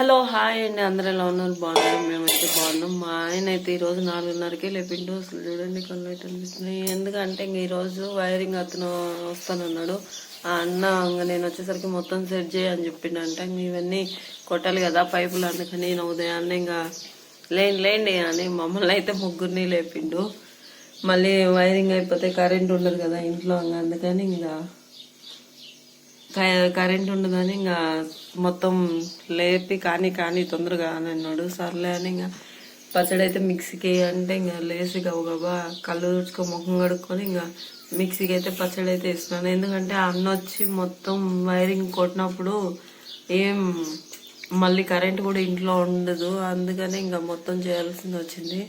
Hello hi అండి, అందరూ ఎలా ఉన్నారు? బాగున్నారు? మేమైతే బాగున్నాం. మా ఆయన అయితే ఈరోజు 4:30కే లేపిండు. అసలు చూడండి కళ్ళు అయితే అనిపిస్తున్నాయి. ఎందుకంటే ఇంక ఈరోజు వైరింగ్ అతను వస్తానన్నాడు. ఆ అన్న ఇంకా నేను వచ్చేసరికి మొత్తం సెట్ చేయని చెప్పిండు. అంటే ఇవన్నీ కొట్టాలి కదా పైపులు, అందుకని నేను ఉదయాన్నే ఇంకా లేండి అని మమ్మల్ని అయితే ముగ్గురిని లేపిండు. మళ్ళీ వైరింగ్ అయిపోతే కరెంట్ ఉండదు కదా ఇంట్లో, అందుకని ఇంకా కరెంట్ ఉండదని ఇంకా మొత్తం లేపి కానీ తొందరగా అని అన్నాడు. సర్లే అని ఇంకా పచ్చడి అయితే మిక్సీకి అంటే ఇంకా లేసి గబగబా కళ్ళు తుడుచుకో ముఖం కడుక్కొని ఇంకా మిక్సీకి అయితే పచ్చడి అయితే ఇస్తున్నాను. ఎందుకంటే అన్న వచ్చి మొత్తం వైరింగ్ కొట్టినప్పుడు ఏం మళ్ళీ కరెంట్ కూడా ఇంట్లో ఉండదు, అందుకని ఇంకా మొత్తం చేయాల్సింది వచ్చింది.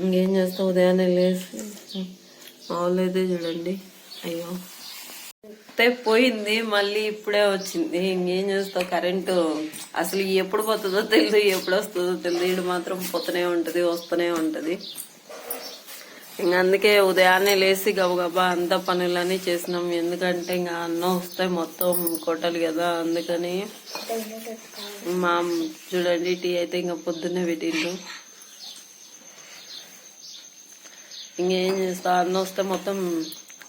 ఇంకేం చేస్తాం, ఉదయాన్నే లేసి మామూలు అయితే చూడండి. అయ్యో పోయింది, మళ్ళీ ఇప్పుడే వచ్చింది. ఇంకేం చేస్తావు, కరెంటు అసలు ఎప్పుడు పోతుందో తెలియదు, ఎప్పుడు వస్తుందో తెలియదు. ఇటు మాత్రం పోతూనే ఉంటది, వస్తూనే ఉంటది. ఇంక అందుకే ఉదయాన్నే లేసి గబగబా అంతా పనులన్నీ చేసినాం. ఎందుకంటే ఇంకా అన్నం వస్తే మొత్తం కొట్టాలి కదా, అందుకని. మా చూడండి టీ అయితే ఇంకా పొద్దున్నే పెట్టిండు. ఇంకేం చేస్తా, అన్నం వస్తే మొత్తం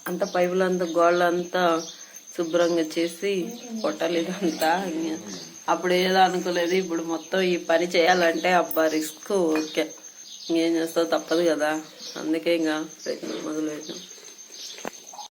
అంత పైపులంతా గోళ్ళంతా శుభ్రంగా చేసి కొట్టాలి ఇదంతా. అప్పుడు ఏదో అనుకోలేదు, ఇప్పుడు మొత్తం ఈ పని చేయాలంటే అబ్బా రిస్క్. ఓకే, ఇంకేం చేస్తావు, తప్పదు కదా, అందుకే ఇంకా ప్రయత్నం మొదలుపెట్టాం.